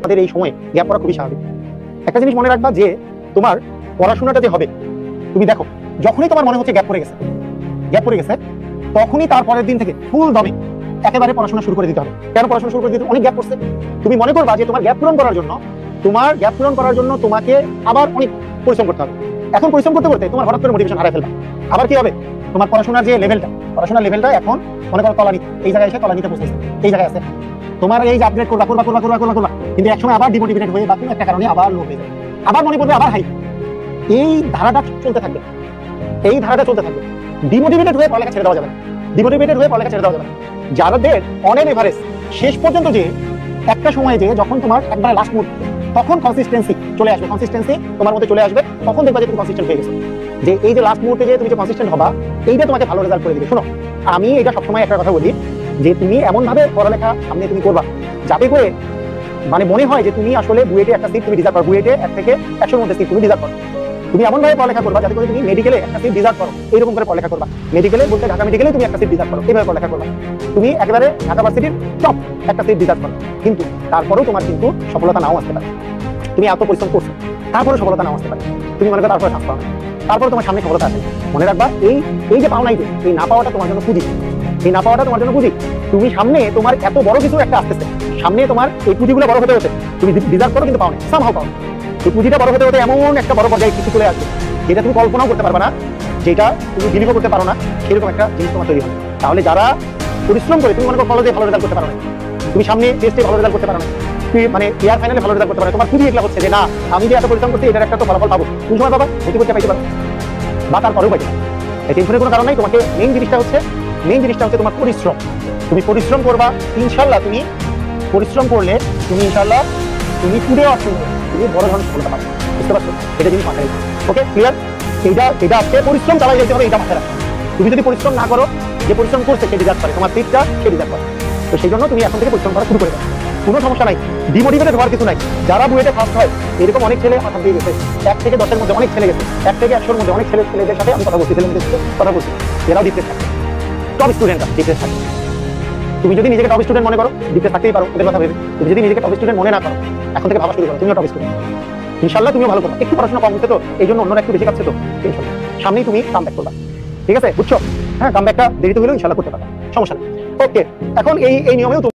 তাদের এই সময় গ্যাপ পড়া খুবই স্বাভাবিক। একটা জিনিস মনে রাখবা যে তোমার পড়াশোনাটা যে হবে, তুমি দেখো যখনই তোমার মনে হচ্ছে গ্যাপ পড়ে গেছে তখনই তার পরের দিন থেকে ফুল দমে একেবারে পড়াশোনা শুরু করে দিতে হবে। কেন পড়াশোনা শুরু করে দিতে? অনেক গ্যাপ পড়ছে। তুমি মনে করবা যে তোমার গ্যাপ পূরণ করার জন্য তোমাকে আবার অনেক পরিশ্রম করতে হবে। এখন পরিশ্রম করতে করতে তোমার হঠাৎ করে মোটিভেশন হারাই ফেলবা। আবার কি হবে? তোমার পড়াশোনার লেভেলটা এখন মনে করো তলানিতে, এই জায়গায় এসে তলানিতে পৌঁছেছে, এই জায়গায় আছে। তোমার এই যে আপগ্রেড করবা কিন্তু একসময় আবার ডিমোটিভেটেড হয়ে বা কোনো একটা কারণে আবার লো হয়ে যাবে, আবার মনে পড়বে, আবার হাই। এই ধারাটা চলতে থাকবে। ডিমোটিভেটেড হয়ে পড়ালেখা ছেড়ে দেওয়া যাবে না। যাদের অন এভারেজ শেষ পর্যন্ত যে একটা সময় যে যখন তোমার একবারে লাস্ট মুহূর্তে তখন কনসিস্টেন্সি চলে আসবে, তোমার মধ্যে চলে আসবে, তখন দেখবা যে তুমি কনসিস্টেন্ট হয়ে গেছো। যে এই যে লাস্ট মুহূর্তে যে তুমি যে কনসিস্টেন্ট হবা, এইটা তোমাকে ভালো রেজাল্ট করে দিবে। শোনো, আমি এটা সবসময় একটা কথা বলি যে তুমি এমন ভাবে পড়ালেখা সামনে তুমি করবা যাতে করে মানে মনে হয় যে তুমি আসলে বুয়েটে একটা সিট তুমি ডিজার্ভ করো, বুয়েটে 1 থেকে 100 মধ্যে সিট তুমি ডিজার্ভ করো। তুমি এমন ভাবে পড়ালেখা করবা যাতে করে তুমি মেডিকেলে একটা সিট ডিজার্ভ করো, এইরকম করে পড়ালেখা করবা। মেডিকেলে বলতে ঢাকা মেডিকেলে তুমি একটা সিট ডিজার্ভ করো, এইভাবে পড়ালেখা করবা। তুমি একেবারে ঢাকা ভার্সিটির টপ একটা সিট ডিজার্ভ করো, কিন্তু তারপরেও তোমার কিন্তু সফলতা নাও আসতে পারে। তুমি এত পরিশ্রম করছো, তারপরে সফলতা নাও আসতে পারে। তুমি মনে করো তারপরে চান্স পাও না, তারপরে তোমার সামনে সফলতা আছে। মনে রাখবা এই যে পাও নাই, এই না পাওয়াটা তোমার জন্য পুঁজি। তুমি সামনে তোমার এত বড় কিছু একটা আসতেছে, সামনে তোমার এই পুঁজিগুলো বড় হতে হতে তুমি ডিজার্ভ করো কিন্তু পাও না, সামহাও পাও। এই পুঁজিটা বড় হতে হতে এমন একটা বড় পর্যায়ে কিছু চলে আসবে যেটা তুমি কল্পনাও করতে পারবে না, যেটা তুমি বিলিভও করতে পারো না, সেরকম একটা জিনিস তোমার তৈরি হবে। তাহলে যারা পরিশ্রম করে, তুমি মনে করো কলেজে ভালো রেজাল্ট করতে পারো না, তুমি সামনে টেস্টে ভালো রেজাল্ট করতে পারো না, তুমি মানে ইয়ার ফাইনালে ভালো রেজাল্ট করতে পারো, তোমার পুঁজি এগুলো হচ্ছে যে না আমি যে এত পরিশ্রম করছি এটার একটা তো ফলাফল পাবো, কোন সময় পাবা? ভর্তি করতে পাইতে পারো বা তারপরেও পাইতে পারো। এই টেনশনের কোনো কারণ নাই। তোমাকে মেইন জিনিসটা হচ্ছে তোমার পরিশ্রম। তুমি পরিশ্রম করবা, ইনশাল্লাহ তুমি পরিশ্রম করলে তুমি ইনশাল্লাহ তুমি টুডে অর্জন তুমি বড় ধরনের সফলতা পাবে। বুঝতে পারছো? এটা জিনিস মাথায় রাখবে। ওকে, ক্লিয়ার? এটা আজকে পরিশ্রম চালাই যেতে হবে, এটা মাথায় রাখবে। তুমি যদি পরিশ্রম না করো, যে পরিশ্রম করছে সে ডিজার্ভ করে, তোমার সিটটা সে ডিজার্ভ করে। তো সেই জন্য তুমি এখন থেকে পরিশ্রম করা শুরু করে দাও, কোনো সমস্যা নাই, ডিমোটিভেটেড হওয়ার কিছু নাই। যারা বুয়েটে ফার্স্ট হয় এরকম অনেক ছেলে মাথা দিয়ে গেছে, 1 থেকে 10-এর মধ্যে অনেক ছেলে গেছে, 1 থেকে 100-এর মধ্যে অনেক ছেলেদের সাথে আমি কথা বলছি, এরাও ডিপ্রেস থাকে, টপ স্টুডেন্টরা ডিপ্রেস থাকে। তুমি যদি নিজেকে টপ স্টুডেন্ট মনে করো, ডিপ্রেস থাকতেই পারো, ওদের কথা ভেবে। তুমি যদি নিজেকে টপ স্টুডেন্ট মনে না করো, এখন থেকে ভাবা শুরু করো তুমিও টপ স্টুডেন্ট। ইনশাল্লাহ তুমিও ভালো করো। একটু পড়াশোনা কম হচ্ছে তো এই জন্য অন্যরা একটু বেশি কাছে তো টেনশন, সামনেই তুমি কামব্যাক করবা। ঠিক আছে, বুঝছো? হ্যাঁ, কামব্যাকটা দেরিতে হলেও ইনশাল্লাহ করতে পারবা, সমস্যা নেই। ওকে, এখন এই নিয়মেও